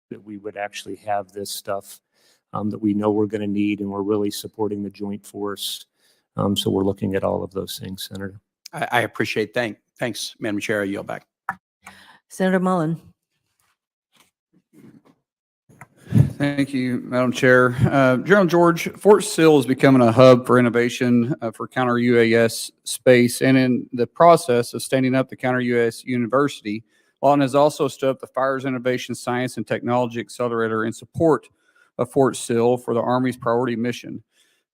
that we would actually have this stuff that we know we're going to need, and we're really supporting the joint force. So we're looking at all of those things, Senator. I appreciate. Thanks, Madam Chair. I yield back. Senator Mullen. Thank you, Madam Chair. General George, Fort Sill is becoming a hub for innovation for counter UAS space, and in the process of standing up the counter UAS university, Lawton has also stood up the Fires Innovation Science and Technology Accelerator in support of Fort Sill for the Army's priority mission.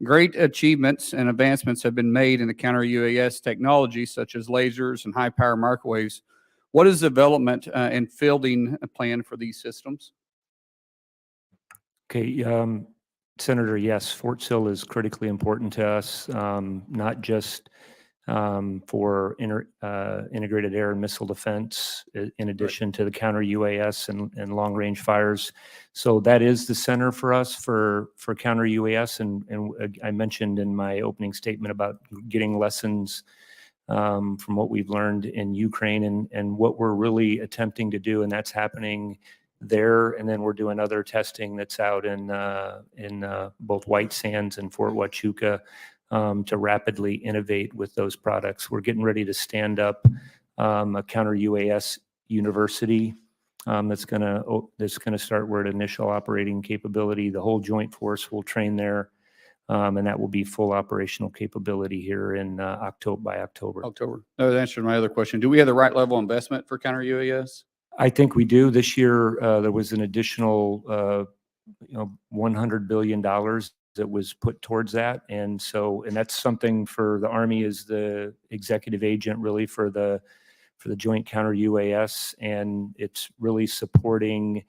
Great achievements and advancements have been made in the counter UAS technology, such as lasers and high power microwaves. What is the development and fielding plan for these systems? Okay, Senator, yes, Fort Sill is critically important to us, not just for integrated air and missile defense, in addition to the counter UAS and long range fires. So that is the center for us for counter UAS. And I mentioned in my opening statement about getting lessons from what we've learned in Ukraine and what we're really attempting to do, and that's happening there. And then we're doing other testing that's out in both White Sands and Fort Huachuca to rapidly innovate with those products. We're getting ready to stand up a counter UAS university that's going to start where at initial operating capability. The whole joint force will train there, and that will be full operational capability here in by October. No, that answered my other question. Do we have the right level of investment for counter UAS? I think we do. This year, there was an additional, $100 billion that was put towards that, and that's something for the Army as the executive agent, really for the Joint Counter UAS, and it's really supporting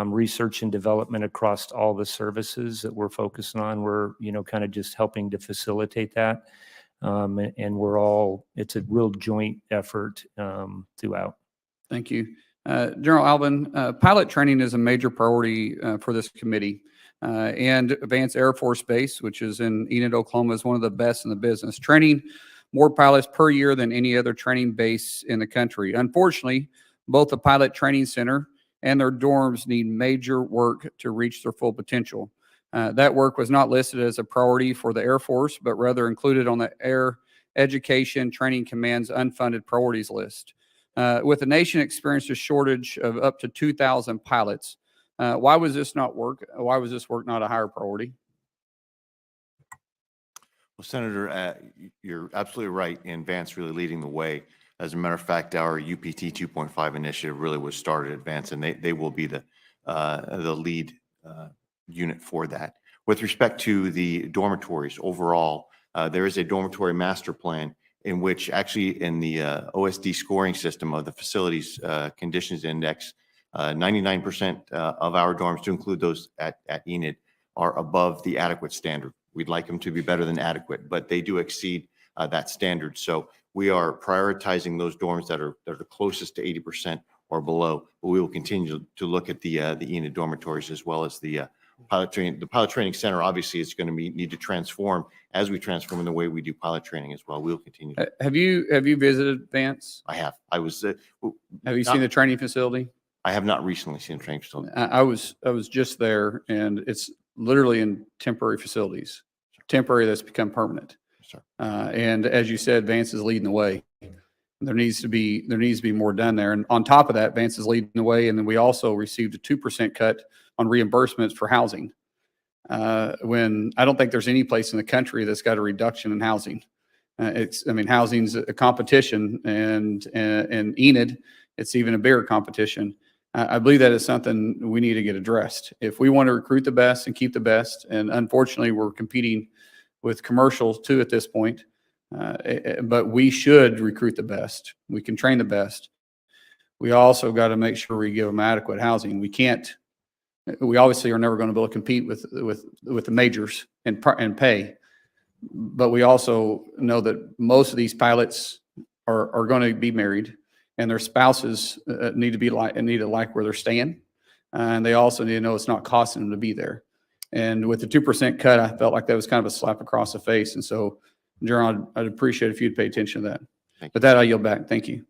research and development across all the services that we're focusing on. We're kind of just helping to facilitate that, and it's a real joint effort throughout. Thank you. General Alvin, pilot training is a major priority for this committee. And Advanced Air Force Base, which is in Enid, Oklahoma, is one of the best in the business, training more pilots per year than any other training base in the country. Unfortunately, both the pilot training center and their dorms need major work to reach their full potential. That work was not listed as a priority for the Air Force, but rather included on the Air Education Training Command's unfunded priorities list. With the nation experienced a shortage of up to 2,000 pilots, why was this work not a higher priority? Well, Senator, you're absolutely right in Vance really leading the way. As a matter of fact, our UPT 2.5 initiative really was started at Vance, and they will be the lead unit for that. With respect to the dormitories overall, there is a dormitory master plan in which actually in the OSD scoring system of the facilities conditions index, 99% of our dorms, to include those at Enid, are above the adequate standard. We'd like them to be better than adequate, but they do exceed that standard. So we are prioritizing those dorms that are the closest to 80% or below. But we will continue to look at the Enid dormitories as well as the pilot training. The pilot training center obviously is going to need to transform as we transform in the way we do pilot training as well. We'll continue. Have you visited Vance? I have. I was. Have you seen the training facility? I have not recently seen the training facility. I was just there, and it's literally in temporary facilities, temporary that's become permanent. Sure. And as you said, Vance is leading the way. There needs to be more done there. And on top of that, Vance is leading the way. And then we also received a 2% cut on reimbursements for housing. When I don't think there's any place in the country that's got a reduction in housing. Housing's a competition, and in Enid, it's even a bigger competition. I believe that is something we need to get addressed. If we want to recruit the best and keep the best, and unfortunately we're competing with commercials too at this point, but we should recruit the best. We can train the best. We also got to make sure we give them adequate housing. We obviously are never going to be able to compete with the majors and pay, but we also know that most of these pilots are going to be married, and their spouses need to like where they're staying, and they also need to know it's not costing them to be there. And with the 2% cut, I felt like that was kind of a slap across the face. And so, General, I'd appreciate if you'd pay attention to that. With that, I yield back. Thank you.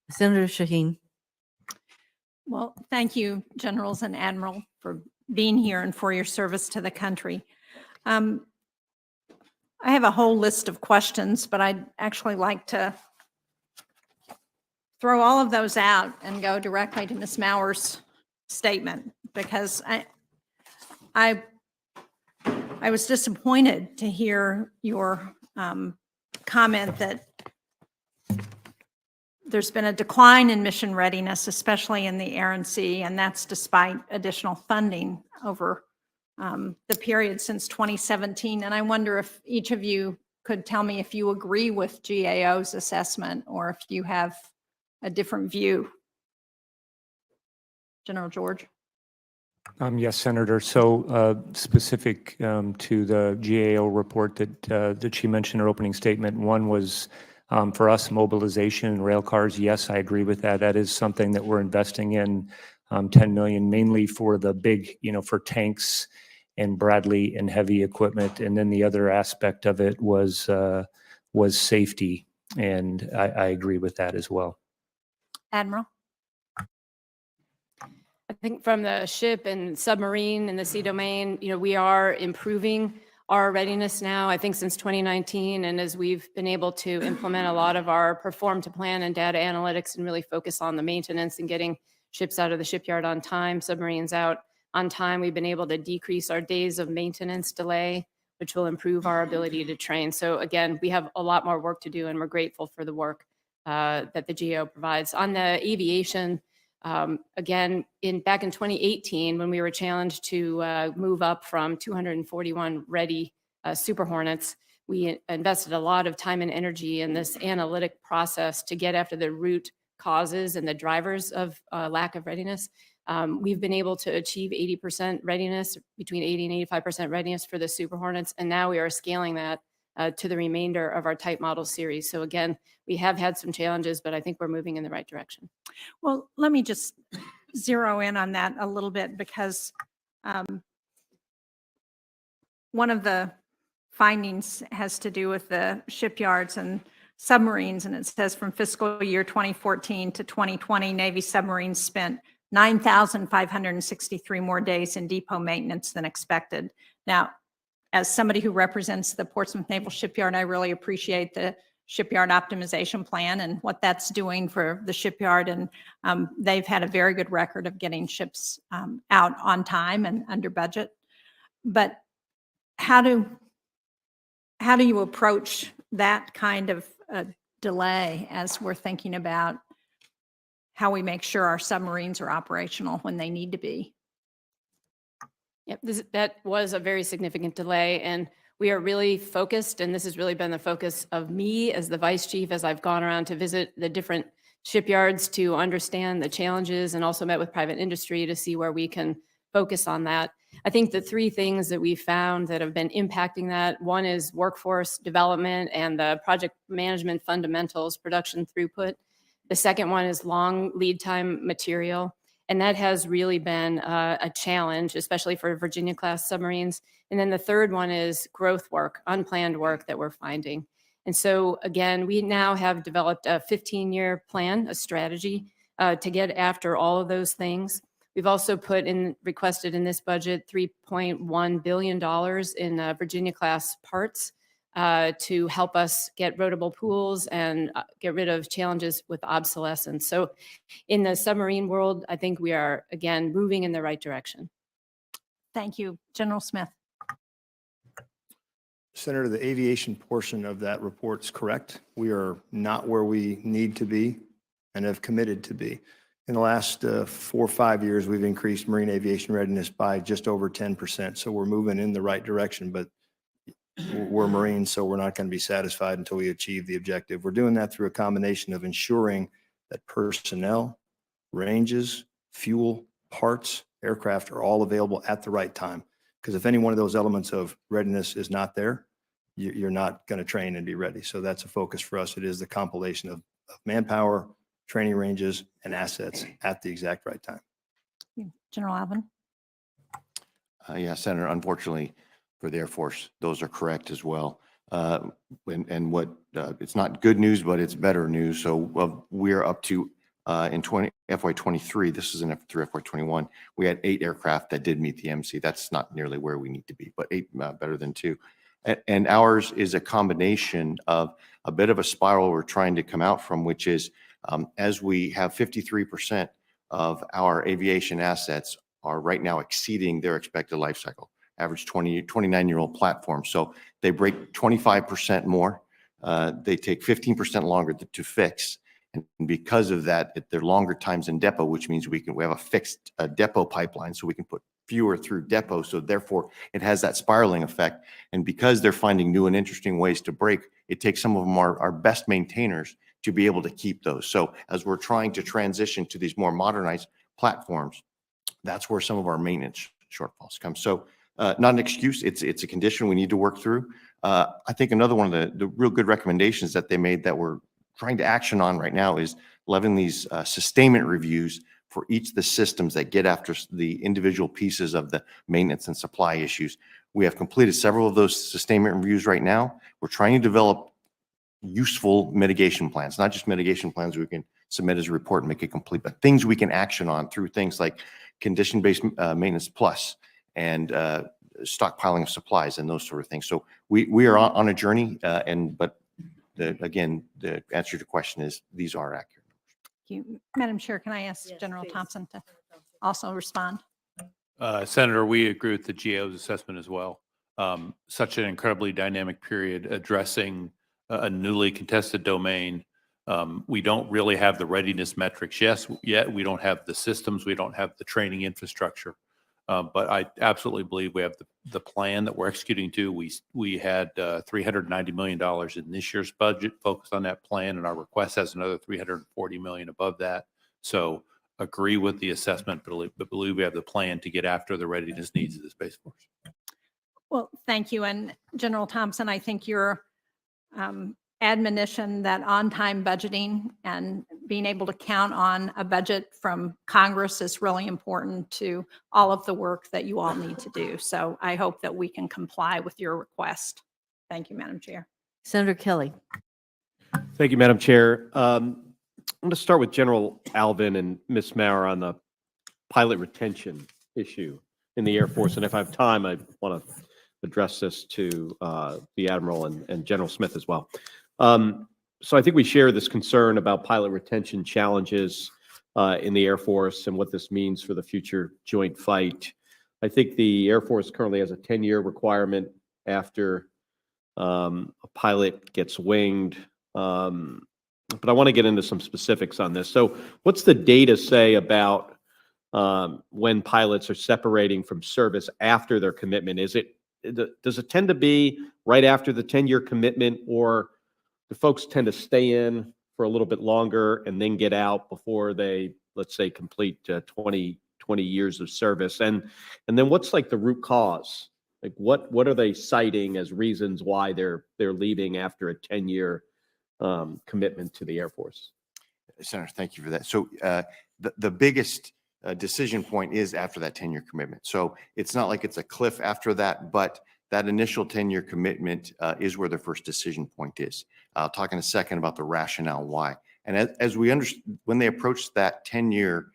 Senator Shaheen. Well, thank you, Generals and Admiral, for being here and for your service to the country. I have a whole list of questions, but I'd actually like to throw all of those out and go directly to Ms. Mauer's statement, because I was disappointed to hear your comment that there's been a decline in mission readiness, especially in the Air and Sea, and that's despite additional funding over the period since 2017. And I wonder if each of you could tell me if you agree with GAO's assessment or if you have a different view. General George? Yes, Senator. So specific to the GAO report that she mentioned in her opening statement, one was for us, mobilization and rail cars. Yes, I agree with that. That is something that we're investing in, 10 million, mainly for the big, for tanks and Bradley and heavy equipment. And then the other aspect of it was safety. And I agree with that as well. Admiral? I think from the ship and submarine and the sea domain, we are improving our readiness now, I think since 2019. And as we've been able to implement a lot of our perform to plan and data analytics and really focus on the maintenance and getting ships out of the shipyard on time, submarines out on time, we've been able to decrease our days of maintenance delay, which will improve our ability to train. So again, we have a lot more work to do, and we're grateful for the work that the GAO provides. On the aviation, again, back in 2018, when we were challenged to move up from 241 ready Super Hornets, we invested a lot of time and energy in this analytic process to get after the root causes and the drivers of lack of readiness. We've been able to achieve 80% readiness, between 80 and 85% readiness for the Super Hornets, and now we are scaling that to the remainder of our type model series. So again, we have had some challenges, but I think we're moving in the right direction. Well, let me just zero in on that a little bit, because one of the findings has to do with the shipyards and submarines, and it says from fiscal year 2014 to 2020, Navy submarines spent 9,563 more days in depot maintenance than expected. Now, as somebody who represents the Portsmouth Naval Shipyard, I really appreciate the shipyard optimization plan and what that's doing for the shipyard. And they've had a very good record of getting ships out on time and under budget. But how do you approach that kind of delay as we're thinking about how we make sure our submarines are operational when they need to be? Yep, that was a very significant delay, and we are really focused, and this has really been the focus of me as the vice chief as I've gone around to visit the different shipyards to understand the challenges, and also met with private industry to see where we can focus on that. I think the three things that we found that have been impacting that, one is workforce development and the project management fundamentals, production throughput. The second one is long lead time material. And that has really been a challenge, especially for Virginia class submarines. And then the third one is growth work, unplanned work that we're finding. And so again, we now have developed a 15-year plan, a strategy to get after all of those things. We've also requested in this budget $3.1 billion in Virginia class parts to help us get rotable pools and get rid of challenges with obsolescence. So in the submarine world, I think we are, again, moving in the right direction. Thank you. General Smith. Senator, the aviation portion of that report is correct. We are not where we need to be and have committed to be. In the last 4 or 5 years, we've increased marine aviation readiness by just over 10%. So we're moving in the right direction, but we're Marines, so we're not going to be satisfied until we achieve the objective. We're doing that through a combination of ensuring that personnel, ranges, fuel, parts, aircraft are all available at the right time. Because if any one of those elements of readiness is not there, you're not going to train and be ready. So that's a focus for us. It is the compilation of manpower, training ranges, and assets at the exact right time. General Alvin. Yeah, Senator, unfortunately for the Air Force, those are correct as well. And what it's not good news, but it's better news. So we're up to in FY23, this is in through FY21, we had 8 aircraft that did meet the MC. That's not nearly where we need to be, but 8 better than 2. And ours is a combination of a bit of a spiral we're trying to come out from, which is as we have 53% of our aviation assets are right now exceeding their expected life cycle, average 29-year-old platform. So they break 25% more. They take 15% longer to fix. And because of that, they're longer times in depot, which means we have a fixed depot pipeline, so we can put fewer through depot. So therefore, it has that spiraling effect. And because they're finding new and interesting ways to break, it takes some of them our best maintainers to be able to keep those. So as we're trying to transition to these more modernized platforms, that's where some of our maintenance shortfalls come. So not an excuse, it's a condition we need to work through. I think another one of the real good recommendations that they made that we're trying to action on right now is levying these sustainment reviews for each of the systems that get after the individual pieces of the maintenance and supply issues. We have completed several of those sustainment reviews right now. We're trying to develop useful mitigation plans, not just mitigation plans we can submit as a report and make it complete, but things we can action on through things like condition-based maintenance plus and stockpiling of supplies and those sort of things. So we are on a journey, but again, the answer to your question is these are accurate. Thank you. Madam Chair, can I ask Yes, General please. Thompson to also respond? Senator, we agree with the GAO's assessment as well. Such an incredibly dynamic period addressing a newly contested domain. We don't really have the readiness metrics yet. We don't have the systems. We don't have the training infrastructure. But I absolutely believe we have the plan that we're executing to. We had $390 million in this year's budget focused on that plan, and our request has another $340 million above that. So agree with the assessment, but believe we have the plan to get after the readiness needs of the Space Force. Well, thank you. And General Thompson, I think your admonition that on-time budgeting and being able to count on a budget from Congress is really important to all of the work that you all need to do. So I hope that we can comply with your request. Thank you, Madam Chair. Senator Kelly. Thank you, Madam Chair. I'm going to start with General Alvin and Ms. Maurer on the pilot retention issue in the Air Force. And if I have time, I want to address this to the Admiral and General Smith as well. So I think we share this concern about pilot retention challenges in the Air Force and what this means for the future joint fight. I think the Air Force currently has a 10-year requirement after a pilot gets winged. But I want to get into some specifics on this. So what's the data say about when pilots are separating from service after their commitment? Does it tend to be right after the 10-year commitment, or do folks tend to stay in for a little bit longer and then get out before they, let's say, complete 20 years of service? And then what's like the root cause? Like what are they citing as reasons why they're leaving after a 10-year commitment to the Air Force? Senator, thank you for that. So the biggest decision point is after that 10-year commitment. So it's not like it's a cliff after that, but that initial 10-year commitment is where the first decision point is. I'll talk in a second about the rationale why. And as we understand, when they approach that 10-year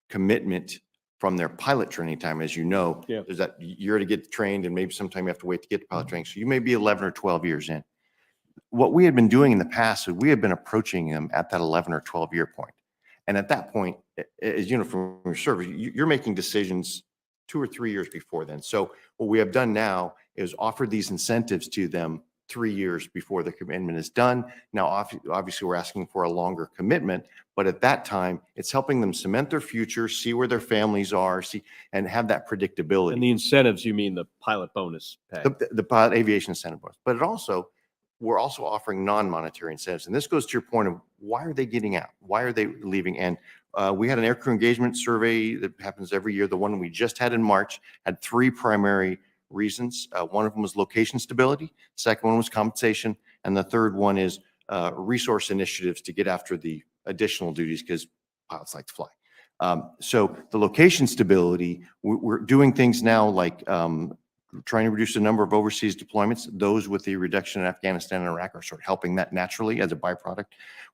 commitment from their pilot training time, as you know, there's that year to get trained, and maybe sometime you have to wait to get to pilot training. So you may be 11 or 12 years in. What we had been doing in the past is we had been approaching them at that 11 or 12-year point. And at that point, as you know, from your service, you're making decisions 2 or 3 years before then. So what we have done now is offer these incentives to them 3 years before the commitment is done. Now, obviously, we're asking for a longer commitment, but at that time, it's helping them cement their future, see where their families are, and have that predictability. And the incentives, you mean the pilot bonus pay? The pilot aviation incentive bonus. But we're also offering non-monetary incentives. And this goes to your point of why are they getting out? Why are they leaving? And we had an aircrew engagement survey that happens every year. The one we just had in March had 3 primary reasons. One of them was location stability. Second one was compensation. And the third one is resource initiatives to get after the additional duties because pilots like to fly. So the location stability, we're doing things now like trying to reduce the number of overseas deployments. Those with the reduction in Afghanistan and Iraq are sort of helping that naturally as a byproduct.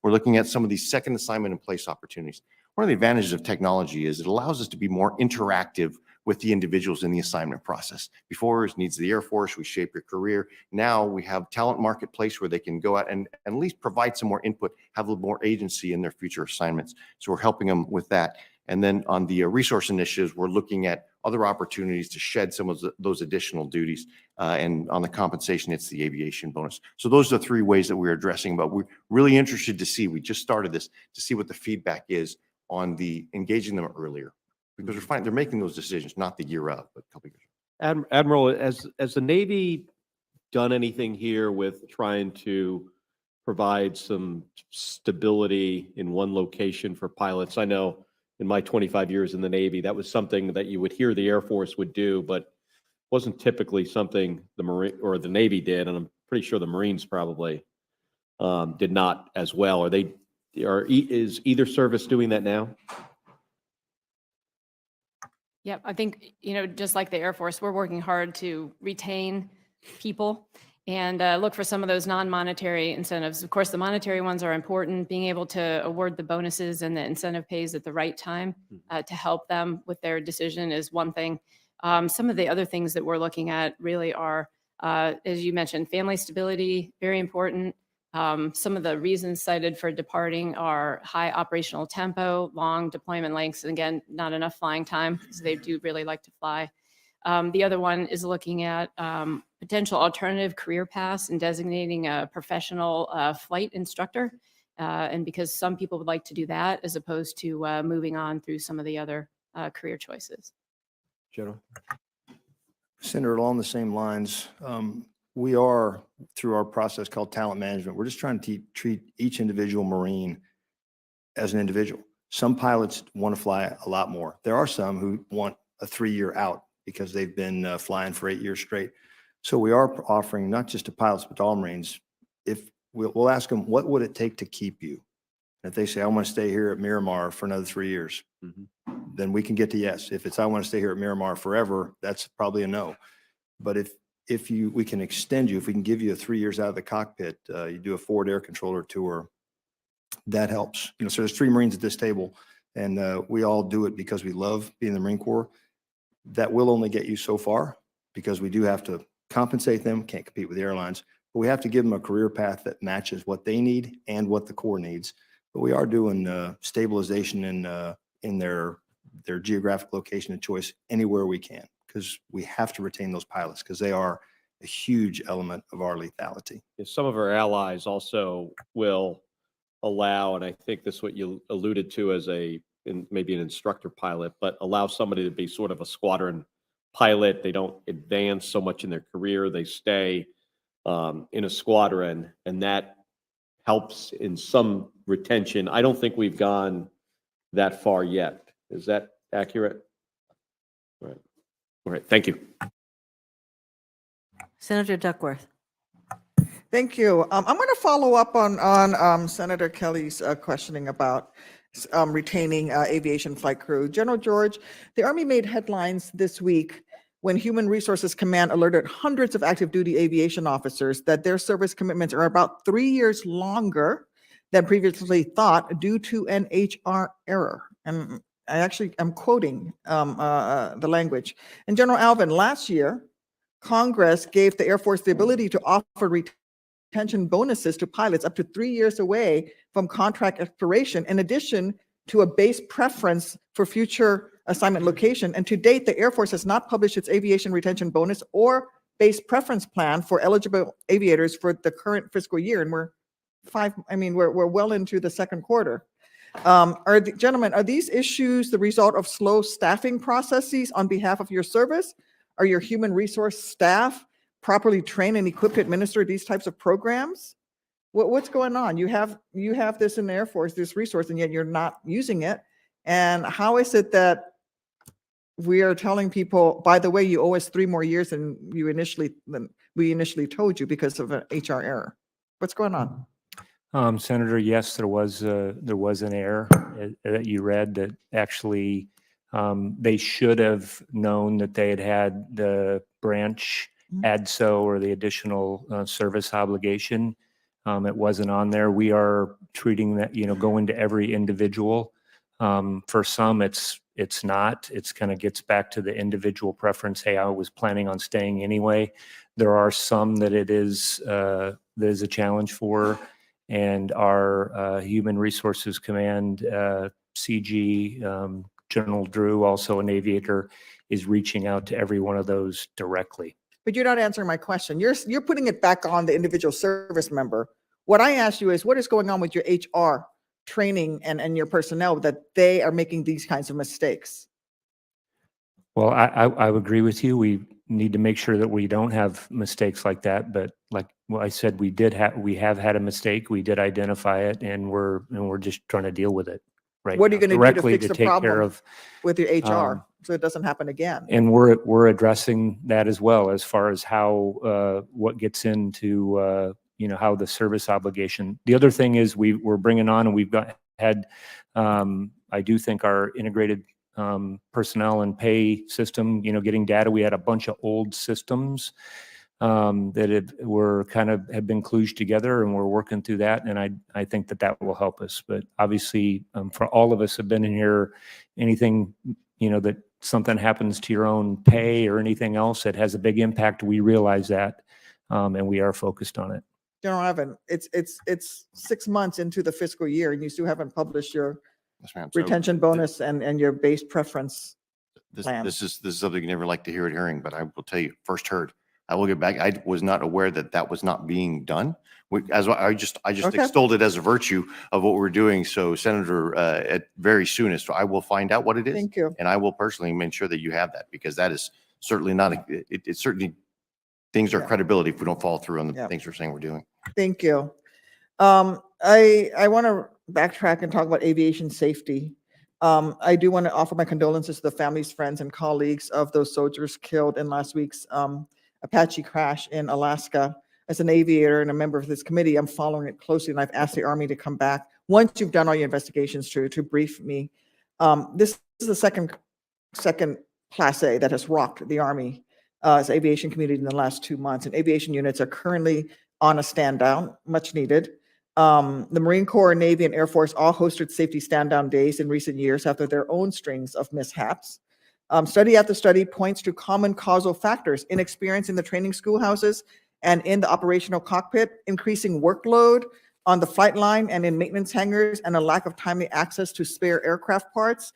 We're looking at some of these second assignment in place opportunities. One of the advantages of technology is it allows us to be more interactive with the individuals in the assignment process. Before, it needs the Air Force, we shape your career. Now we have talent marketplace where they can go out and at least provide some more input, have a little more agency in their future assignments. So we're helping them with that. And then on the resource initiatives, we're looking at other opportunities to shed some of those additional duties. And on the compensation, it's the aviation bonus. So those are the three ways that we're addressing, but we're really interested to see, we just started this, to see what the feedback is on the engaging them earlier. Because we're finding they're making those decisions, not the year of, but a couple of years. Admiral, has the Navy done anything here with trying to provide some stability in one location for pilots? I know in my 25 years in the Navy, that was something that you would hear the Air Force would do, but wasn't typically something the Marine or the Navy did, and I'm pretty sure the Marines probably did not as well. Is either service doing that now? Yeah, I think, just like the Air Force, we're working hard to retain people and look for some of those non-monetary incentives. Of course, the monetary ones are important. Being able to award the bonuses and the incentive pays at the right time to help them with their decision is one thing. Some of the other things that we're looking at really are, as you mentioned, family stability, very important. Some of the reasons cited for departing are high operational tempo, long deployment lengths, and again, not enough flying time because they do really like to fly. The other one is looking at potential alternative career paths and designating a professional flight instructor. And because some people would like to do that as opposed to moving on through some of the other career choices. General? Senator, along the same lines, we are, through our process called talent management, we're just trying to treat each individual Marine as an individual. Some pilots want to fly a lot more. There are some who want a 3-year out because they've been flying for 8 years straight. So we are offering not just to pilots, but to all Marines. If we'll ask them, what would it take to keep you? And if they say, I want to stay here at Miramar for another 3 years, then we can get to yes. If it's, I want to stay here at Miramar forever, that's probably a no. But if we can extend you, if we can give you 3 years out of the cockpit, you do a forward air controller tour, that helps. So there's 3 Marines at this table, and we all do it because we love being in the Marine Corps. That will only get you so far because we do have to compensate them, can't compete with the airlines, but we have to give them a career path that matches what they need and what the Corps needs. But we are doing stabilization in their geographic location of choice anywhere we can, because we have to retain those pilots because they are a huge element of our lethality. Some of our allies also will allow, and I think this is what you alluded to as maybe an instructor pilot, but allow somebody to be sort of a squadron pilot. They don't advance so much in their career. They stay in a squadron, and that helps in some retention. I don't think we've gone that far yet. Is that accurate? All right. All right. Thank you. Senator Duckworth. Thank you. I'm going to follow up on Senator Kelly's questioning about retaining aviation flight crew. General George, the Army made headlines this week when Human Resources Command alerted hundreds of active duty aviation officers that their service commitments are about 3 years longer than previously thought due to an HR error. And I actually am quoting the language. And General Alvin, last year, Congress gave the Air Force the ability to offer retention bonuses to pilots up to 3 years away from contract expiration, in addition to a base preference for future assignment location. And to date, the Air Force has not published its aviation retention bonus or base preference plan for eligible aviators for the current fiscal year. And we're well into the second quarter. Gentlemen, are these issues the result of slow staffing processes on behalf of your service? Are your human resource staff properly trained and equipped to administer these types of programs? What's going on? You have this in the Air Force, this resource, and yet you're not using it. And how is it that we are telling people, by the way, you owe us 3 more years than we initially told you because of an HR error? What's going on? Senator, yes, there was an error that you read that actually They should have known that they had the branch Mhm. ADSO or the additional service obligation. It wasn't on there. We are treating that, going to every individual. For some, it's not. It's kind of gets back to the individual preference. Hey, I was planning on staying anyway. There are some that it is a challenge for, and our Human Resources Command CG General Drew, also an aviator, is reaching out to every one of those directly. But you're not answering my question. You're putting it back on the individual service member. What I asked you is, what is going on with your HR training and your personnel that they are making these kinds of mistakes? Well, I would agree with you. We need to make sure that we don't have mistakes like that. But like I said, we have had a mistake. We did identify it, and we're just trying to deal with it right What are you now, going to do to directly fix the take care problem of. with your HR um, so it doesn't happen again? And we're addressing that as well, as far as how what gets into how the service obligation. The other thing is we're bringing on, and we've had I do think our integrated personnel and pay system, getting data. We had a bunch of old systems that have been kludged together, and we're working through that. And I think that will help us. But obviously, for all of us have been in here, anything that something happens to your own pay or anything else that has a big impact, we realize that, and we are focused on it. General Evan, it's 6 months into the fiscal year and you still haven't published your Yes, ma'am. So retention bonus and your base preference. plan. This is something you never like to hear at hearing, but I will tell you, first heard. I will get back. I was not aware that was not being done. I just Okay. extolled it as a virtue of what we're doing. So Senator, at very soonest, I will find out what it is. Thank you. And I will personally make sure that you have that, because that is certainly not, it certainly, things are Yeah. credibility if we don't follow through on the Yeah. things we're saying we're doing. Thank you. I want to backtrack and talk about aviation safety. I do want to offer my condolences to the families, friends, and colleagues of those soldiers killed in last week's Apache crash in Alaska. As an aviator and a member of this committee, I'm following it closely, and I've asked the Army to come back once you've done all your investigations to brief me. This is the second Class A that has rocked the Army as aviation community in the last 2 months, and aviation units are currently on a stand down, much needed. The Marine Corps, Navy, and Air Force all hosted safety stand down days in recent years after their own strings of mishaps. Study after study points to common causal factors: inexperience in the training schoolhouses and in the operational cockpit, increasing workload on the flight line and in maintenance hangars, and a lack of timely access to spare aircraft parts.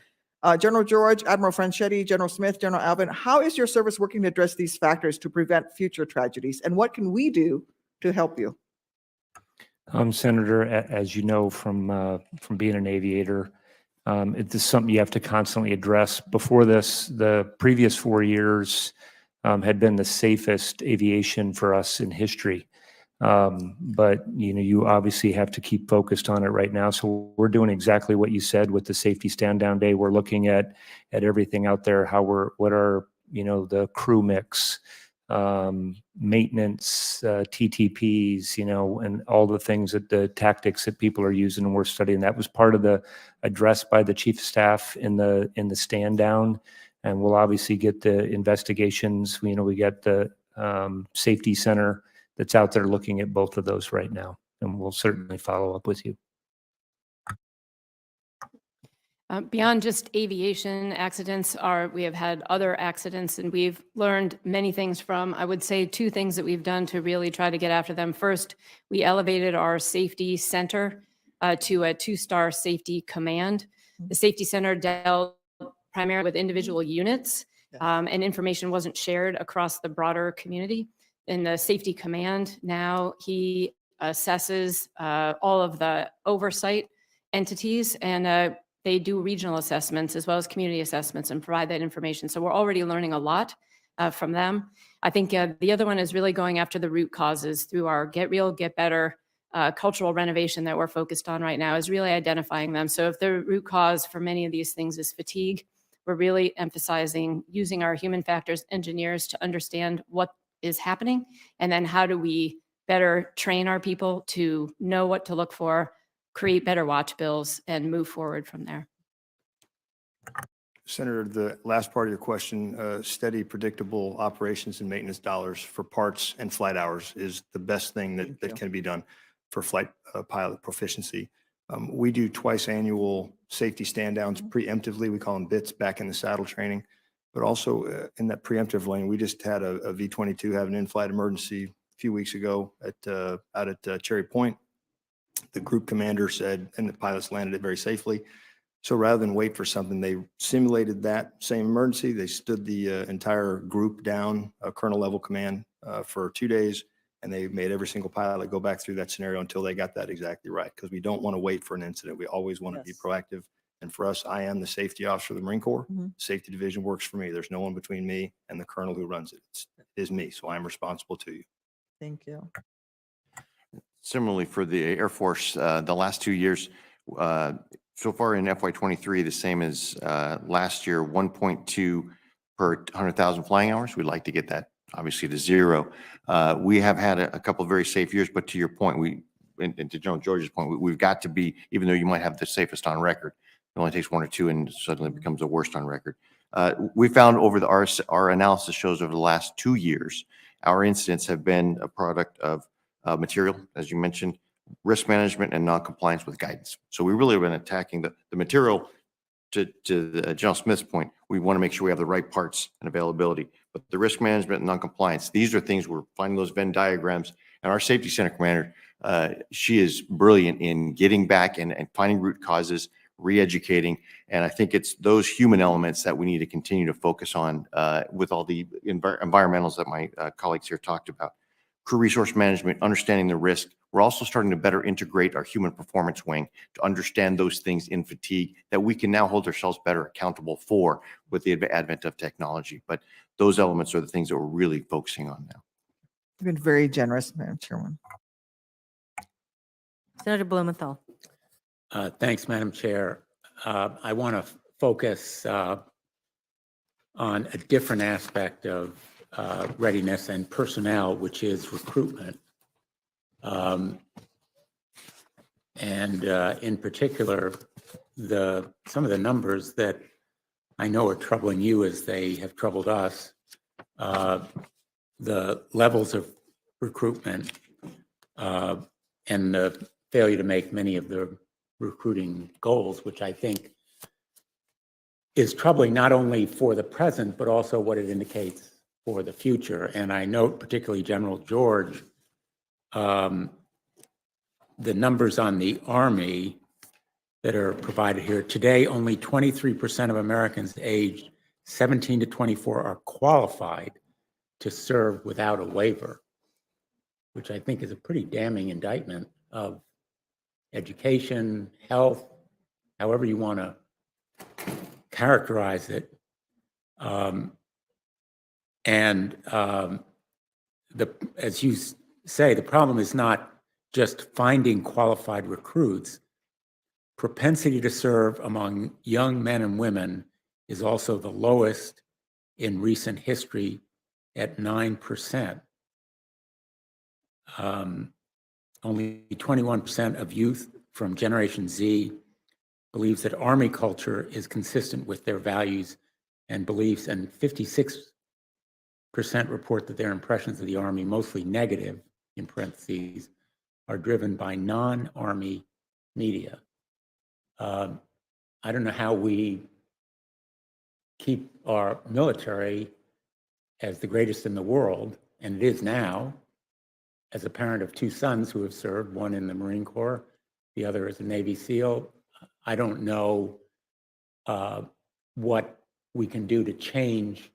General George, Admiral Franchetti, General Smith, General Alvin, how is your service working to address these factors to prevent future tragedies? And what can we do to help you? Senator, as you know from being an aviator, it's something you have to constantly address. Before this, the previous 4 years had been the safest aviation for us in history. But you obviously have to keep focused on it right now. So we're doing exactly what you said with the safety stand down day. We're looking at everything out there, what are the crew mix, maintenance, TTPs, and all the things the tactics that people are using, and we're studying. That was part of the address by the chief of staff in the stand down, and we'll obviously get the investigations. We got the safety center that's out there looking at both of those right now, and we'll certainly follow up with you. Beyond just aviation accidents, we have had other accidents, and we've learned many things from, I would say, 2 things that we've done to really try to get after them. First, we elevated our safety center to a 2-star safety command. The safety center dealt primarily with individual units, and information wasn't shared across the broader community. In the safety command, now he assesses all of the oversight entities, and they do regional assessments as well as community assessments and provide that information. So we're already learning a lot from them. I think the other one is really going after the root causes through our Get Real, Get Better cultural renovation that we're focused on right now, is really identifying them. So if the root cause for many of these things is fatigue, we're really emphasizing using our human factors engineers to understand what is happening, and then how do we better train our people to know what to look for, create better watch bills, and move forward from there. Senator, the last part of your question, steady, predictable operations and maintenance dollars for parts and flight hours is the best thing that can be done for flight pilot proficiency. We do twice annual safety stand downs preemptively. We call them BITS, back in the saddle training. But also in that preemptive lane, we just had a V-22 have an in-flight emergency a few weeks ago out at Cherry Point. The group commander said, and the pilots landed it very safely. So rather than wait for something, they simulated that same emergency. They stood the entire group down, colonel level command, for 2 days, and they made every single pilot go back through that scenario until they got that exactly right. Because we don't want to wait for an incident. We always want to be Yes. proactive. And for us, I am the safety officer of the Marine Corps. Mhm. Safety division works for me. There's no one between me and the colonel who runs it. It is me, so I'm responsible to you. Thank you. Similarly, for the Air Force, the last 2 years, so far in FY23, the same as last year, 1.2 per 100,000 flying hours. We'd like to get that obviously to 0. We have had a couple of very safe years, but to your point, and to General George's point, we've got to be, even though you might have the safest on record, it only takes 1 or 2 and suddenly it becomes the worst on record. We found our analysis shows over the last 2 years, our incidents have been a product of material, as you mentioned, risk management and non-compliance with guidance. So we really have been attacking the material. To General Smith's point, we want to make sure we have the right parts and availability. But the risk management and non-compliance, these are things we're finding those Venn diagrams. And our safety center commander, she is brilliant in getting back and finding root causes, re-educating. And I think it's those human elements that we need to continue to focus on with all the environmentals that my colleagues here talked about. Crew resource management, understanding the risk. We're also starting to better integrate our human performance wing to understand those things in fatigue that we can now hold ourselves better accountable for with the advent of technology. But those elements are the things that we're really focusing on now. You've been very generous, Madam Chairman. Senator Blumenthal. Thanks, Madam Chair. I want to focus on a different aspect of readiness and personnel, which is recruitment. In particular, some of the numbers that I know are troubling you as they have troubled us, the levels of recruitment and the failure to make many of the recruiting goals, which I think is troubling not only for the present, but also what it indicates for the future. And I note particularly General George, the numbers on the Army that are provided here. Today, only 23% of Americans aged 17 to 24 are qualified to serve without a waiver, which I think is a pretty damning indictment of education, health, however you want to characterize it. As you say, the problem is not just finding qualified recruits. Propensity to serve among young men and women is also the lowest in recent history at 9%. Only 21% of youth from Generation Z believes that Army culture is consistent with their values and beliefs, and 56% report that their impressions of the Army, mostly negative, in parentheses, are driven by non-Army media. I don't know how we keep our military as the greatest in the world, and it is now, as a parent of 2 sons who have served, one in the Marine Corps, the other as a Navy SEAL. I don't know what we can do to change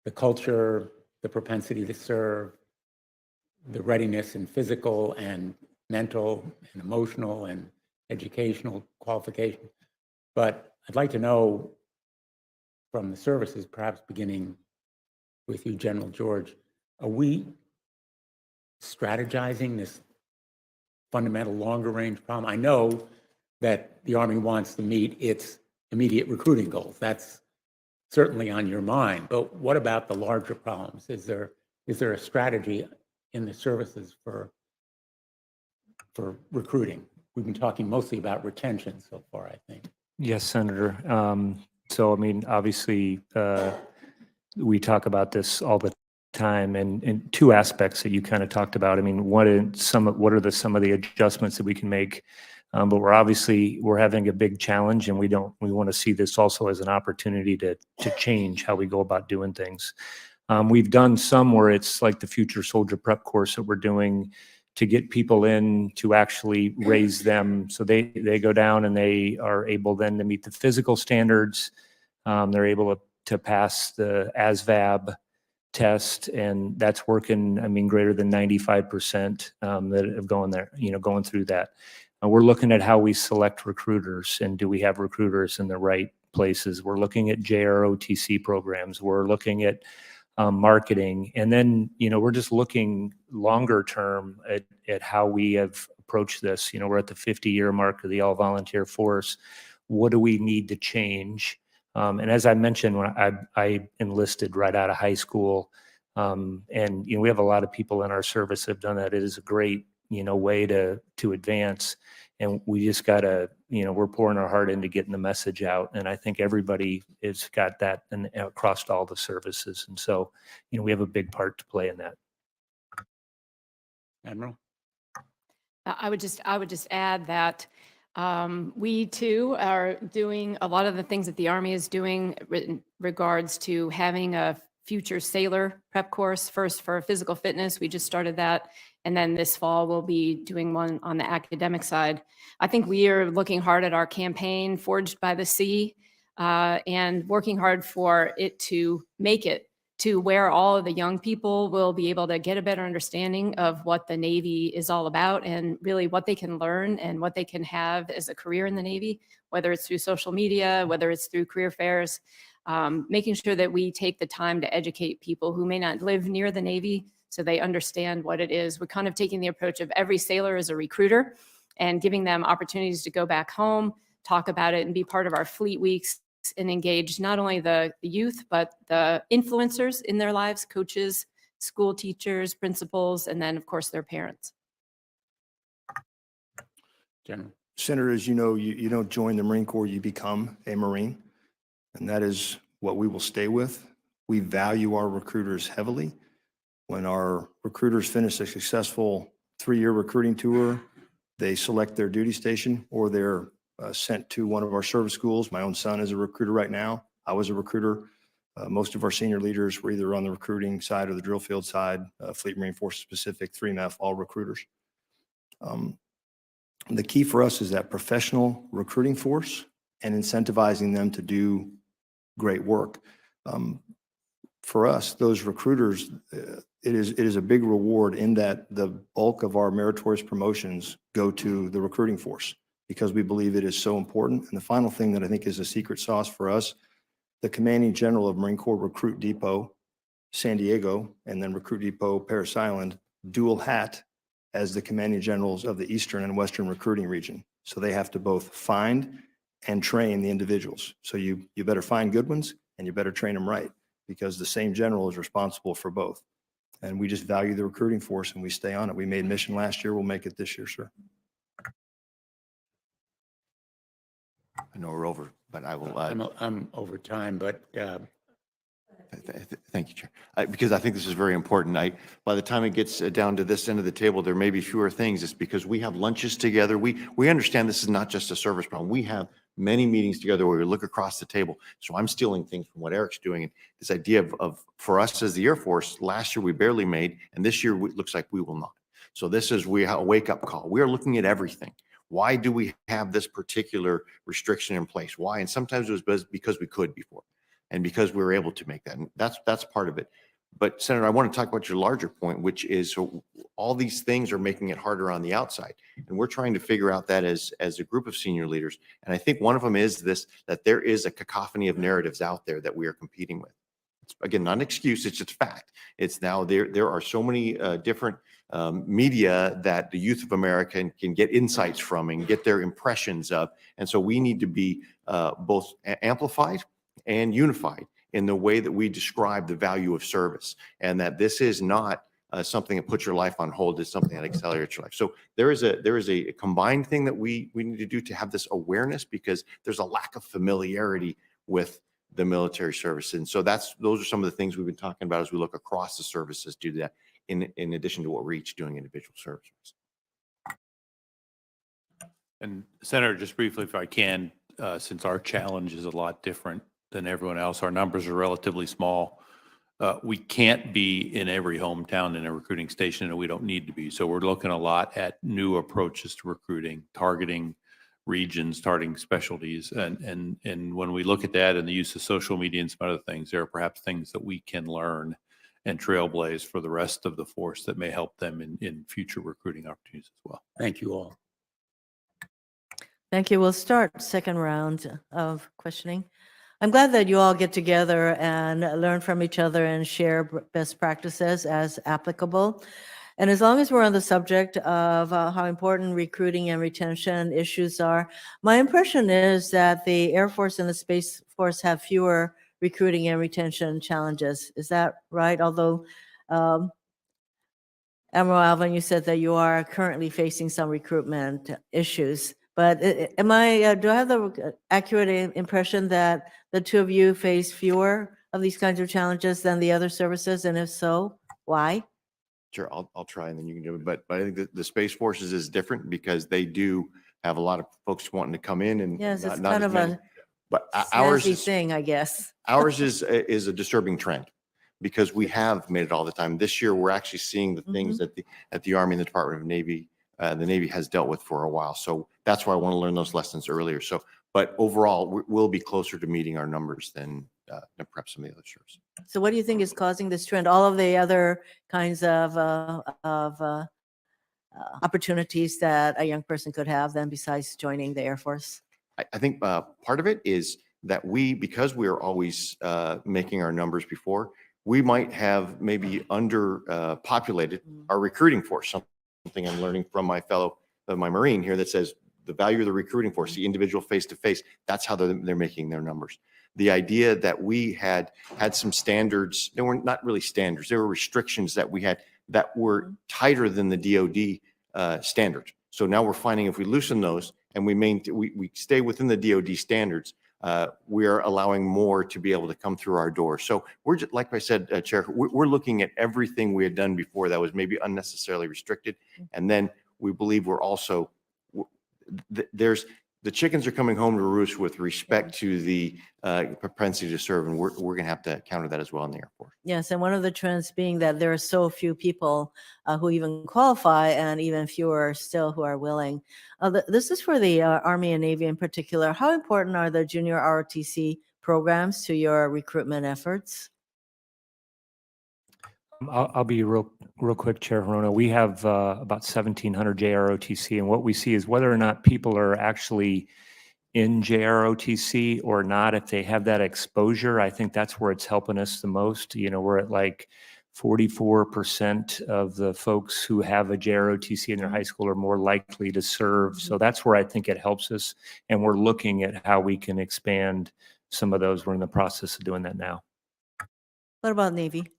the culture, the propensity to serve, the readiness in physical and mental and emotional and educational qualification. But I'd like to know from the services, perhaps beginning with you, General George, are we strategizing this fundamental longer range problem? I know that the Army wants to meet its immediate recruiting goals. That's certainly on your mind, but what about the larger problems? Is there a strategy in the services for recruiting? We've been talking mostly about retention so far, I think. Yes, Senator. So, I mean, obviously, we talk about this all the time, and two aspects that you kind of talked about. I mean, what are some of the adjustments that we can make? But we're having a big challenge, and we want to see this also as an opportunity to change how we go about doing things. We've done some where it's like the Future Soldier Prep course that we're doing to get people in to actually raise them. So they go down and they are able then to meet the physical standards. They're able to pass the ASVAB test, and that's working, I mean, greater than 95% that have going through that. We're looking at how we select recruiters, and do we have recruiters in the right places? We're looking at JROTC programs. We're looking at marketing. And then, we're just looking longer term at how we have approached this. We're at the 50-year mark of the all-volunteer force. What do we need to change? And as I mentioned, when I enlisted right out of high school, and we have a lot of people in our service that have done that. It is a great way to advance, and we just gotta we're pouring our heart into getting the message out, and I think everybody has got that and across all the services, and so we have a big part to play in that. Admiral? I would just add that we too are doing a lot of the things that the Army is doing in regards to having a future sailor prep course, first for physical fitness. We just started that. And then this fall, we'll be doing one on the academic side. I think we are looking hard at our campaign, Forged by the Sea, and working hard for it to make it to where all of the young people will be able to get a better understanding of what the Navy is all about and really what they can learn and what they can have as a career in the Navy, whether it's through social media, whether it's through career fairs, making sure that we take the time to educate people who may not live near the Navy so they understand what it is. We're kind of taking the approach of every sailor as a recruiter and giving them opportunities to go back home, talk about it, and be part of our fleet weeks and engage not only the youth, but the influencers in their lives, coaches, school teachers, principals, and then, of course, their parents. General? Senator, as you know, you don't join the Marine Corps, you become a Marine. And that is what we will stay with. We value our recruiters heavily. When our recruiters finish a successful 3-year recruiting tour, they select their duty station or they're sent to one of our service schools. My own son is a recruiter right now. I was a recruiter. Most of our senior leaders were either on the recruiting side or the drill field side, Fleet Marine Force Specific, 3MEF, all recruiters. The key for us is that professional recruiting force and incentivizing them to do great work. For us, those recruiters, it is a big reward in that the bulk of our meritorious promotions go to the recruiting force because we believe it is so important. And the final thing that I think is a secret sauce for us, the commanding general of Marine Corps Recruit Depot, San Diego, and then Recruit Depot, Parris Island, dual hat as the commanding generals of the Eastern and Western recruiting region. So they have to both find and train the individuals. So you better find good ones and you better train them right because the same general is responsible for both. And we just value the recruiting force and we stay on it. We made mission last year. We'll make it this year, sir. I know we're over, but I will. I'm over time, but Thank you, Chair. Because I think this is very important. By the time it gets down to this end of the table, there may be fewer things. It's because we have lunches together. We understand this is not just a service problem. We have many meetings together where we look across the table. So I'm stealing things from what Eric's doing. And this idea of for us as the Air Force, last year we barely made, and this year it looks like we will not. So this is a wake-up call. We are looking at everything. Why do we have this particular restriction in place? Why? And sometimes it was because we could before. And because we were able to make that. And that's part of it. But Senator, I want to talk about your larger point, which is so all these things are making it harder on the outside. And we're trying to figure out that as a group of senior leaders. And I think one of them is this, that there is a cacophony of narratives out there that we are competing with. It's, again, not an excuse, it's just fact. It's now there are so many different media that the youth of America can get insights from and get their impressions of. And so we need to be both amplified and unified in the way that we describe the value of service, and that this is not something that puts your life on hold. It's something that accelerates your life. So there is a combined thing that we need to do to have this awareness, because there's a lack of familiarity with the military service. And so those are some of the things we've been talking about as we look across the services to do that in addition to what we're each doing individual services. And Senator, just briefly, if I can, since our challenge is a lot different than everyone else, our numbers are relatively small. We can't be in every hometown in a recruiting station, and we don't need to be. So we're looking a lot at new approaches to recruiting, targeting regions, targeting specialties. And when we look at that and the use of social media and some other things, there are perhaps things that we can learn and trailblaze for the rest of the force that may help them in future recruiting opportunities as well. Thank you all. Thank you. We'll start second round of questioning. I'm glad that you all get together and learn from each other and share best practices as applicable. And as long as we're on the subject of how important recruiting and retention issues are, my impression is that the Air Force and the Space Force have fewer recruiting and retention challenges. Is that right? Although, Admiral Alvin, you said that you are currently facing some recruitment issues. But do I have the accurate impression that the two of you face fewer of these kinds of challenges than the other services? And if so, why? Sure, I'll try and then you can do it. But I think the Space Forces is different because they do have a lot of folks wanting to come in and Yes, it's not kind as of many. a But ours snazzy is, thing, I guess. ours is a disturbing trend because we have made it all the time. This year, we're actually seeing the things that the Army and the Department of Navy, the Navy has dealt with for a while. So that's why I want to learn those lessons earlier. So, but overall, we'll be closer to meeting our numbers than perhaps some of the other services. So what do you think is causing this trend? All of the other kinds of opportunities that a young person could have then besides joining the Air Force? I think part of it is that because we are always making our numbers before, we might have maybe under populated our recruiting force. Something I'm learning from my Marine here that says the value of the recruiting force, the individual face-to-face, that's how they're making their numbers. The idea that we had some standards, they were not really standards, they were restrictions that we had that were tighter than the DoD standard. So now we're finding if we loosen those and we stay within the DoD standards, we are allowing more to be able to come through our door. So we're just, like I said, Chair, we're looking at everything we had done before that was maybe unnecessarily restricted. And then we believe we're also, the chickens are coming home to roost with respect to the propensity to serve. And we're going to have to counter that as well in the Air Force. Yes, and one of the trends being that there are so few people who even qualify and even fewer still who are willing. This is for the Army and Navy in particular. How important are the junior ROTC programs to your recruitment efforts? I'll be real quick, Chair Hirona. We have about 1,700 JROTC, and what we see is whether or not people are actually in JROTC or not, if they have that exposure, I think that's where it's helping us the most. You know, we're at like 44% of the folks who have a JROTC in their high school are more likely to serve. So that's where I think it helps us, and we're looking at how we can expand some of those. We're in the process of doing that now. What about Navy?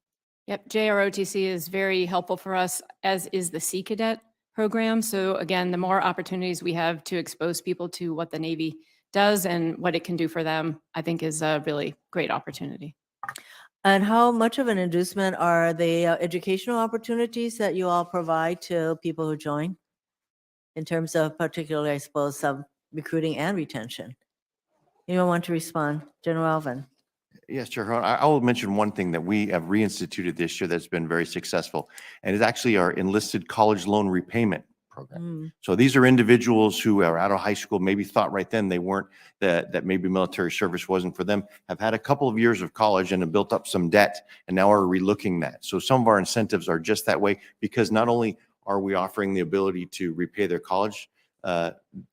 Yep, JROTC is very helpful for us, as is the Sea Cadet program. So again, the more opportunities we have to expose people to what the Navy does and what it can do for them, I think is a really great opportunity. And how much of an inducement are the educational opportunities that you all provide to people who join in terms of particularly, I suppose, some recruiting and retention? Anyone want to respond? General Alvin? Yes, Chair Hirona. I will mention one thing that we have reinstituted this year that's been very successful, and it's actually our enlisted college loan repayment program. So these are individuals who are out of high school, maybe thought right then they weren't, that maybe military service wasn't for them, have had a couple of years of college and have built up some debt and now are relooking that. So some of our incentives are just that way, because not only are we offering the ability to repay their college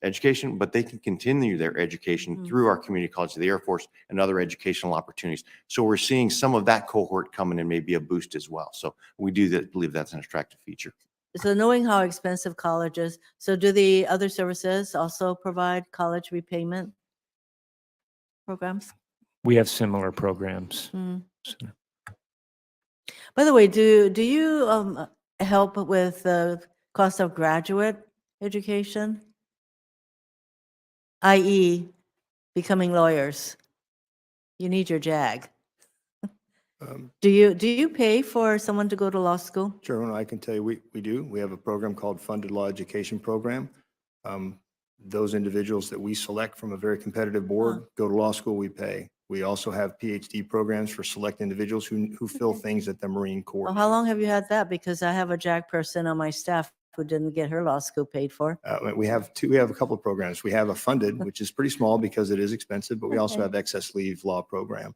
education, but they can continue their education through our community college, the Air Force, and other educational opportunities. So we're seeing some of that cohort coming and maybe a boost as well. So we do believe that's an attractive feature. So knowing how expensive college is, so do the other services also provide college repayment programs? We have similar programs. So- By the way, do you help with the cost of graduate education, i.e. becoming lawyers? You need your JAG. Um, Do you pay for someone to go to law school? Sure, and I can tell you, we do. We have a program called Funded Law Education Program. Those individuals that we select from a very competitive board go to law school, we pay. We also have PhD programs for select individuals who fill Okay. things that the Marine Corps Well, how needs. long have you had that? Because I have a JAG person on my staff who didn't get her law school paid for. We have a couple of programs. We have a funded, which is pretty small because it is expensive, but we also Okay. have excess leave law program.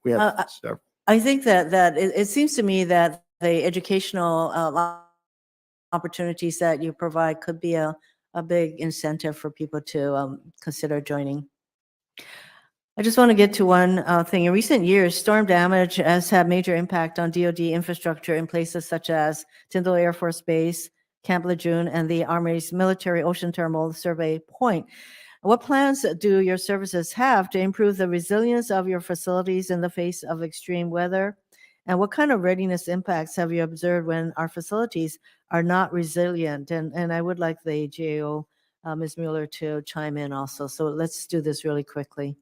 We have several. I think that it seems to me that the educational opportunities that you provide could be a big incentive for people to consider joining. I just want to get to one thing. In recent years, storm damage has had major impact on DoD infrastructure in places such as Tyndall Air Force Base, Camp Lejeune, and the Army's Military Ocean Terminal Survey Point. What plans do your services have to improve the resilience of your facilities in the face of extreme weather? And what kind of readiness impacts have you observed when our facilities are not resilient? And I would like the GAO, Ms. Mueller, to chime in also. So let's do this really quickly.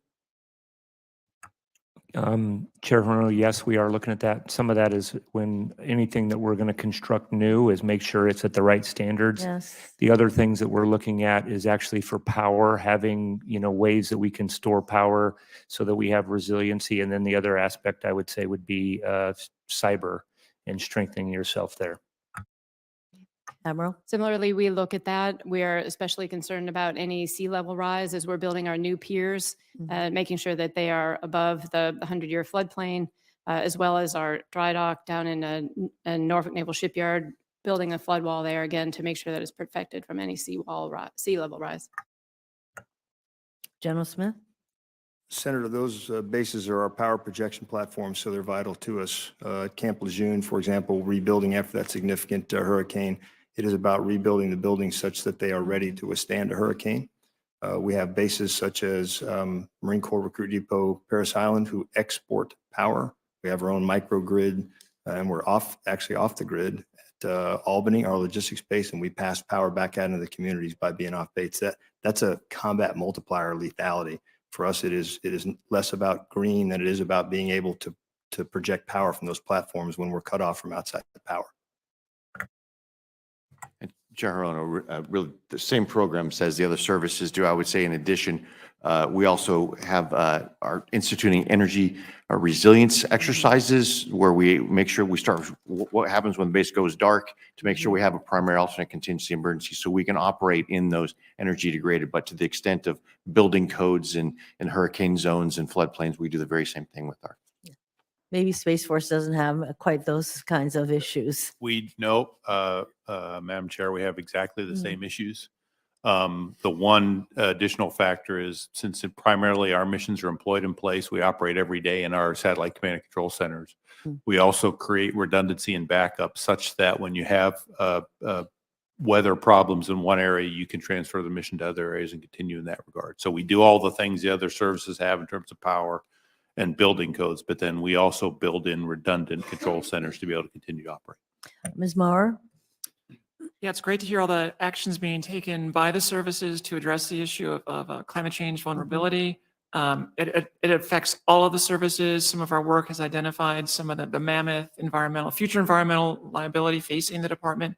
Chair Horner, yes, we are looking at that. Some of that is when anything that we're going to construct new is make sure it's at the right standards. Yes. The other things that we're looking at is actually for power, having, ways that we can store power so that we have resiliency. And then the other aspect I would say would be cyber and strengthening yourself there. Admiral? Similarly, we look at that. We are especially concerned about any sea level rise as we're building our new piers, making sure that they are above the 100-year floodplain, as well as our dry dock down in Norfolk Naval Shipyard, building a flood wall there again to make sure that it's protected from any sea level rise. General Smith? Senator, those bases are our power projection platforms, so they're vital to us. Camp Lejeune, for example, rebuilding after that significant hurricane, it is about rebuilding the buildings such that they are ready to withstand a hurricane. We have bases such as Marine Corps Recruit Depot, Parris Island, who export power. We have our own microgrid, and we're actually off the grid at Albany, our logistics base, and we pass power back out into the communities by being off base. That's a combat multiplier lethality. For us, it is less about green than it is about being able to project power from those platforms when we're cut off from outside the power. Chair Hirono, really, the same program says the other services do. I would say in addition, we also have are instituting energy resilience exercises where we make sure we start what happens when the base goes dark to make sure we have a primary alternate contingency emergency so we can operate in those energy degraded. But to the extent of building codes in hurricane zones and floodplains, we do the very same thing with our. Maybe Space Force doesn't have quite those kinds of issues. Madam Chair, we have exactly the same issues. The one additional factor is since primarily our missions are employed in place, we operate every day in our satellite command and control centers. We also create redundancy and backup such that when you have weather problems in one area, you can transfer the mission to other areas and continue in that regard. So we do all the things the other services have in terms of power and building codes, but then we also build in redundant control centers to be able to continue to operate. Ms. Maurer? Yeah, it's great to hear all the actions being taken by the services to address the issue of climate change vulnerability. It affects all of the services. Some of our work has identified some of the mammoth future environmental liability facing the department.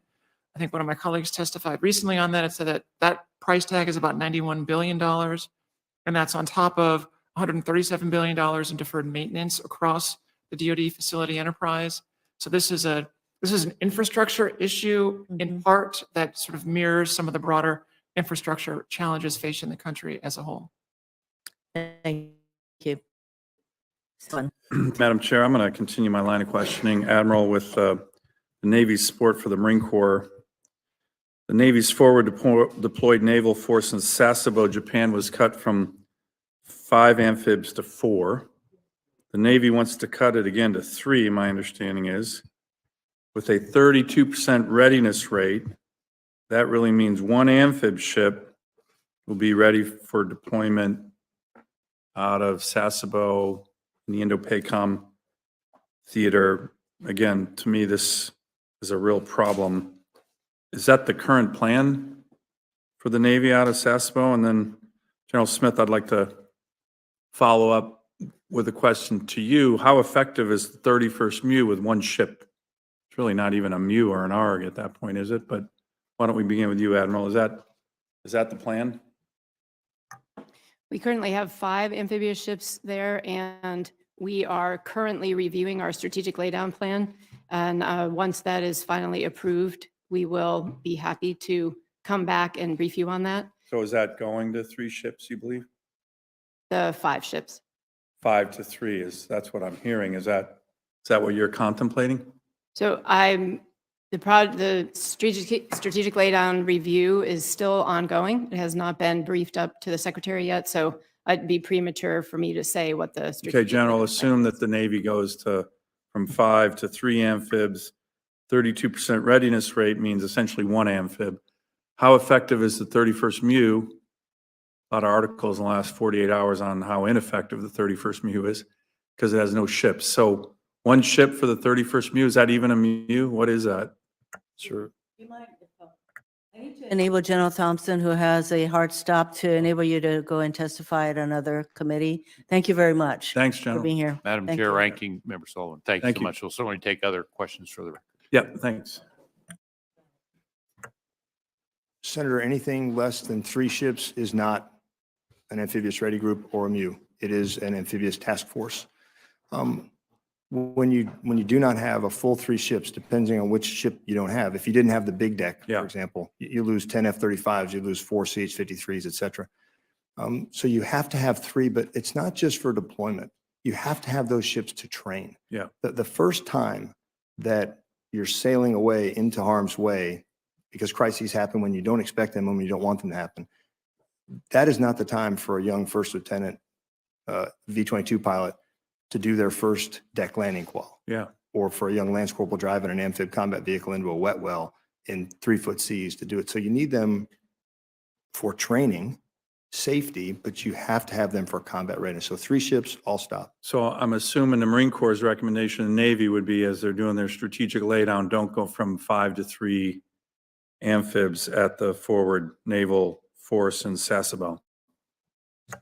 I think one of my colleagues testified recently on that. It said that price tag is about $91 billion, and that's on top of $137 billion in deferred maintenance across the DoD facility enterprise. So this is an infrastructure issue in part that sort of mirrors some of the broader infrastructure challenges facing the country as a whole. Thank you. Madam Chair, I'm going to continue my line of questioning. Admiral, with the Navy's support for the Marine Corps, the Navy's forward deployed naval force in Sasebo, Japan was cut from 5 amphibs to 4. The Navy wants to cut it again to 3, my understanding is. With a 32% readiness rate, that really means 1 amphib ship will be ready for deployment out of Sasebo in the Indo-PACOM theater. Again, to me, this is a real problem. Is that the current plan for the Navy out of Sasebo? And then, General Smith, I'd like to follow up. with a question to you. How effective is the 31st MEU with one ship? It's really not even a MEU or an ARG at that point, is it? But why don't we begin with you, Admiral? Is that the plan? We currently have 5 amphibious ships there, and we are currently reviewing our strategic laydown plan. And once that is finally approved, we will be happy to come back and brief you on that. So is that going to 3 ships, you believe? The 5 ships. 5 to 3 that's what I'm hearing. Is that what you're contemplating? So the strategic laydown review is still ongoing. It has not been briefed up to the Secretary yet, so it'd be premature for me to say what the Okay, strategic. General, laydown assume plan that the Navy goes from 5 to 3 amphibs. 32% readiness rate means essentially 1 amphib. How effective is the 31st MEU? A lot of articles in the last 48 hours on how ineffective the 31st MEU is because it has no ships. So 1 ship for the 31st MEU, is that even a MEU? What is that? Sure. Enable General Thompson, who has a hard stop, to enable you to go and testify at another committee. Thank you very much. Thanks, For General. being here. Madam Thank Chair, you. Ranking Member Sullivan, thank you Thank so you. much. We'll certainly take other questions for the record. Yep, thanks. Senator, anything less than 3 ships is not an amphibious ready group or a MEU. It is an amphibious task force. When you do not have a full 3 ships, depending on which ship you don't have, if you didn't have the big deck, Yeah. for example, you lose 10 F-35s, you lose 4 CH-53s, et cetera. So you have to have 3, but it's not just for deployment. You have to have those ships to train. Yeah. The first time that you're sailing away into harm's way, because crises happen when you don't expect them and when you don't want them to happen, that is not the time for a young first lieutenant V-22 pilot to do their first deck landing qual. Yeah. Or for a young lance corporal driving an amphib combat vehicle into a wet well in 3-foot seas to do it. So you need them for training, safety, but you have to have them for combat readiness. So 3 ships, all stop. So I'm assuming the Marine Corps' recommendation to the Navy would be, as they're doing their strategic laydown, don't go from 5 to 3 amphibs at the forward naval force in Sasebo.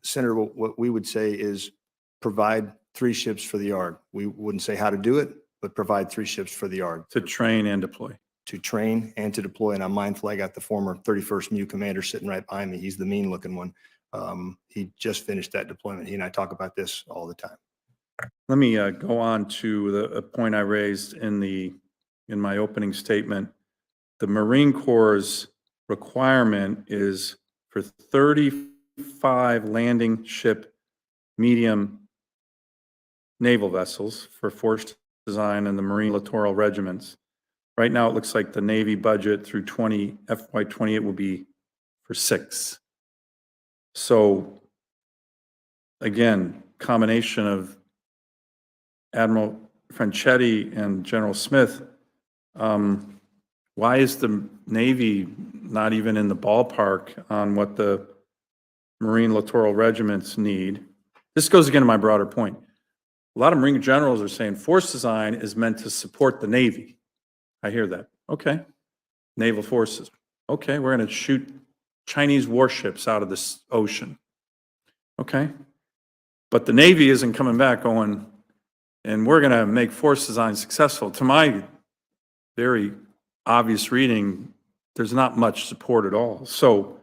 Senator, what we would say is provide 3 ships for the ARG. We wouldn't say how to do it, but provide 3 ships for the ARG. To train and deploy. To train and to deploy. And I'm mindful, I got the former 31st MEU commander sitting right behind me. He's the mean looking one. He just finished that deployment. He and I talk about this all the time. Let me go on to a point I raised in my opening statement. The Marine Corps' requirement is for 35 landing ship medium naval vessels for force design and the Marine littoral regiments. Right now, it looks like the Navy budget through FY28 will be for 6. So again, combination of Admiral Franchetti and General Smith, why is the Navy not even in the ballpark on what the Marine littoral regiments need? This goes again to my broader point. A lot of Marine generals are saying force design is meant to support the Navy. I hear that. Okay. Naval forces. Okay, we're going to shoot Chinese warships out of this ocean. Okay. But the Navy isn't coming back going, and we're going to make force design successful. To my very obvious reading, there's not much support at all. So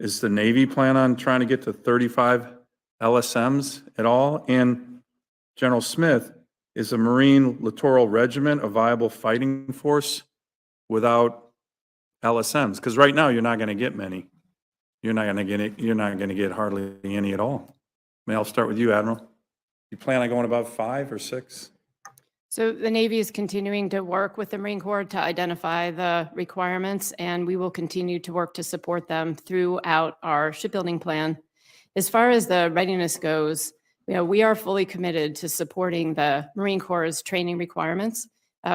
is the Navy plan on trying to get to 35 LSMs at all? And General Smith, is a Marine littoral regiment a viable fighting force without LSMs? Because right now you're not going to get many. You're not going to get it. You're not going to get hardly any at all. I'll start with you, Admiral. You plan on going about 5 or 6? So the Navy is continuing to work with the Marine Corps to identify the requirements, and we will continue to work to support them throughout our shipbuilding plan. As far as the readiness goes, we are fully committed to supporting the Marine Corps' training requirements.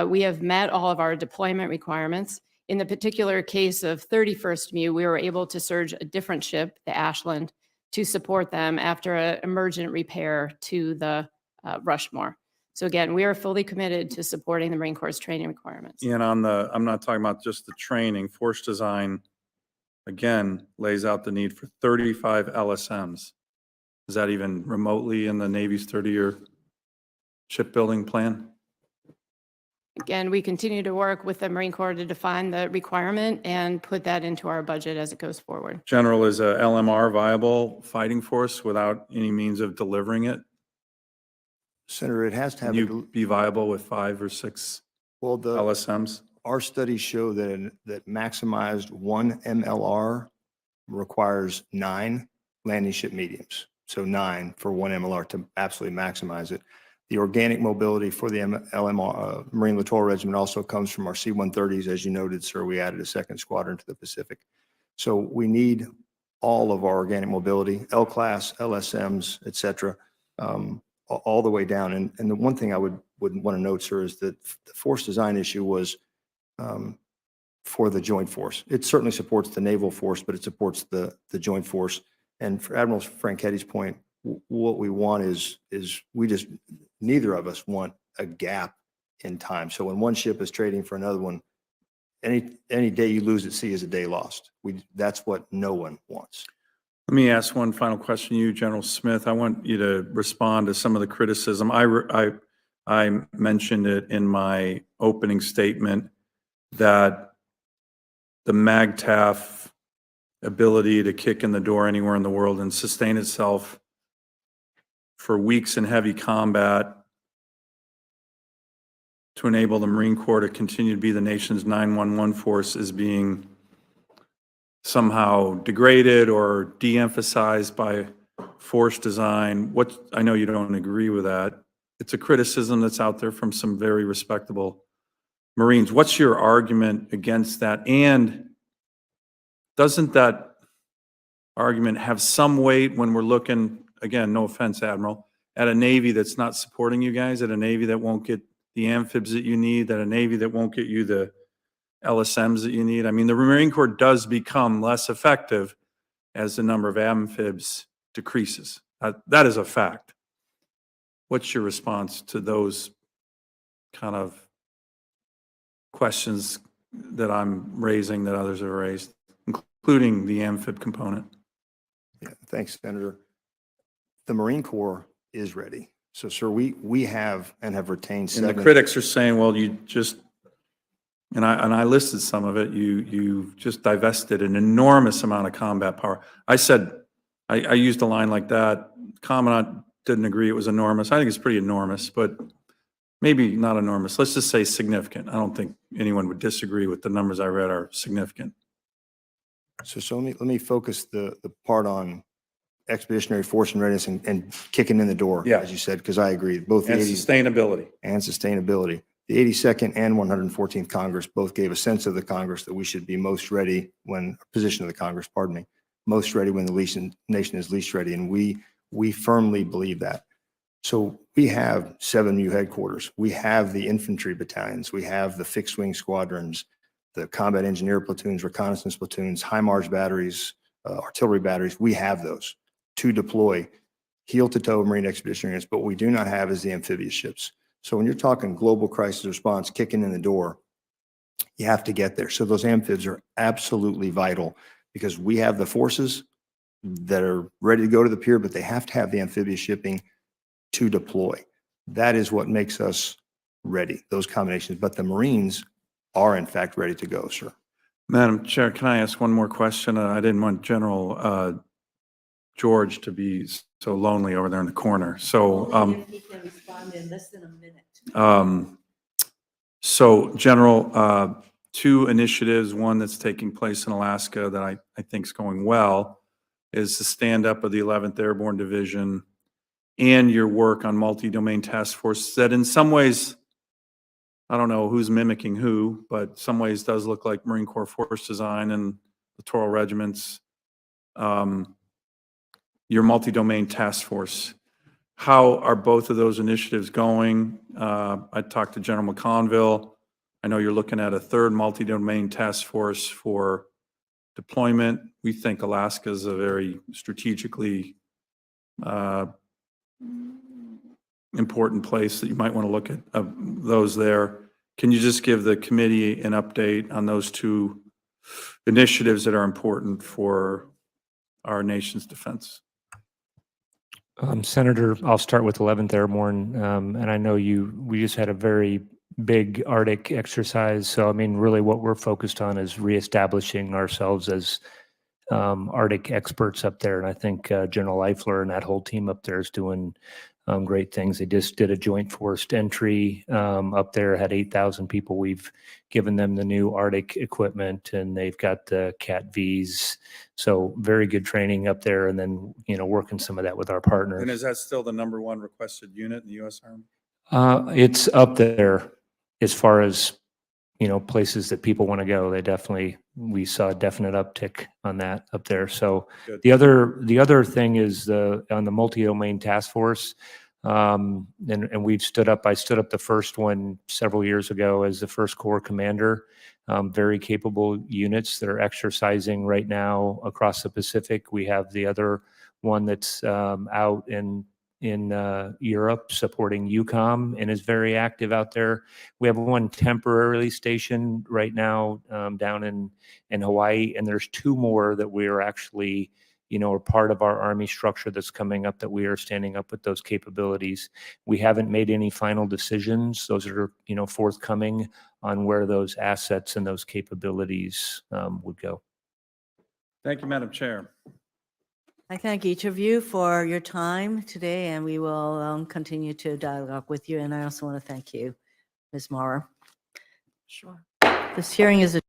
We have met all of our deployment requirements. In the particular case of 31st MEU, we were able to surge a different ship, the Ashland, to support them after an emergent repair to the Rushmore. So again, we are fully committed to supporting the Marine Corps' training requirements. And I'm not talking about just the training. Force design, again, lays out the need for 35 LSMs. Is that even remotely in the Navy's 30-year shipbuilding plan? Again, we continue to work with the Marine Corps to define the requirement and put that into our budget as it goes forward. General, is a LMR viable fighting force without any means of delivering it? Senator, it has to Can have, you be viable with 5 or 6 well, LSMs? our studies show that maximized one MLR requires 9 landing ship mediums. So 9 for one MLR to absolutely maximize it. The organic mobility for the LMR, Marine Littoral Regiment also comes from our C-130s. As you noted, sir, we added a second squadron to the Pacific. So we need all of our organic mobility, L-class, LSMs, et cetera, all the way down. And the one thing I would want to note, sir, is that the force design issue was for the joint force. It certainly supports the naval force, but it supports the joint force. And for Admiral Franchetti's point, what we want is we just, neither of us want a gap in time. So when one ship is trading for another one, any day you lose at sea is a day lost. That's what no one wants. Let me ask one final question to you, General Smith. I want you to respond to some of the criticism. I mentioned it in my opening statement that the MAGTF ability to kick in the door anywhere in the world and sustain itself for weeks in heavy combat to enable the Marine Corps to continue to be the nation's 911 force is being somehow degraded or de-emphasized by force design. I know you don't agree with that. It's a criticism that's out there from some very respectable Marines. What's your argument against that? And doesn't that argument have some weight when we're looking, again, no offense, Admiral, at a Navy that's not supporting you guys, at a Navy that won't get the amphibs that you need, at a Navy that won't get you the LSMs that you need? I mean, the Marine Corps does become less effective as the number of amphibs decreases. That is a fact. What's your response to those kind of questions that I'm raising that others have raised, including the amphib component? Yeah, thanks, Senator. The Marine Corps is ready. So, sir, we have and have retained And 7. the critics are saying, well, you just, and I listed some of it, you just divested an enormous amount of combat power. I said, I used a line like that. Commandant didn't agree it was enormous. I think it's pretty enormous, but maybe not enormous. Let's just say significant. I don't think anyone would disagree with the numbers I read are significant. So let me focus the part on expeditionary force and readiness and kicking in the door, Yeah. as you said, because I agree. Both the And 80 sustainability. and sustainability. The 82nd and 114th Congress both gave a sense of the Congress that we should be most ready when, position of the Congress, pardon me, most ready when the nation is least ready. And we firmly believe that. So we have 7 new headquarters. We have the infantry battalions. We have the fixed wing squadrons, the combat engineer platoons, reconnaissance platoons, HIMARS batteries, artillery batteries. We have those to deploy heel-to-toe Marine expeditionary units. But what we do not have is the amphibious ships. So when you're talking global crisis response, kicking in the door, you have to get there. So those amphibs are absolutely vital because we have the forces that are ready to go to the pier, but they have to have the amphibious shipping to deploy. That is what makes us ready, those combinations. But the Marines are in fact ready to go, sir. Madam Chair, can I ask one more question? I didn't want General George to be so lonely over there in the corner. So, He can respond in less than a minute. General, 2 initiatives, one that's taking place in Alaska that I think is going well is the stand-up of the 11th Airborne Division and your work on multi-domain task force that in some ways, I don't know who's mimicking who, but some ways does look like Marine Corps force design and littoral regiments. Your multi-domain task force. How are both of those initiatives going? I talked to General McConville. I know you're looking at a 3rd multi-domain task force for deployment. We think Alaska is a very strategically important place that you might want to look at those there. Can you just give the committee an update on those 2 initiatives that are important for our nation's defense? Senator, I'll start with 11th Airborne, and I know we just had a very big Arctic exercise. So, I mean, really what we're focused on is reestablishing ourselves as Arctic experts up there. And I think General Eifler and that whole team up there is doing great things. They just did a joint forced entry up there, had 8,000 people. We've given them the new Arctic equipment, and they've got the Cat Vs. So very good training up there, and then, working some of that with our partners. And is that still the number one requested unit in the U.S. Army? It's up there as far as, places that people want to go. We saw a definite uptick on that up there. So Good. the other thing is on the multi-domain task force. And I stood up the first one several years ago as the first Corps commander. Very capable units that are exercising right now across the Pacific. We have the other one that's out in Europe supporting EUCOM and is very active out there. We have one temporarily stationed right now down in Hawaii, and there's two more that we are actually, are part of our Army structure that's coming up, that we are standing up with those capabilities. We haven't made any final decisions. Those are, forthcoming on where those assets and those capabilities would go. Thank you, Madam Chair. I thank each of you for your time today, and we will continue to dialogue with you. And I also want to thank you, Ms. Maurer. Sure. This hearing is adjourned.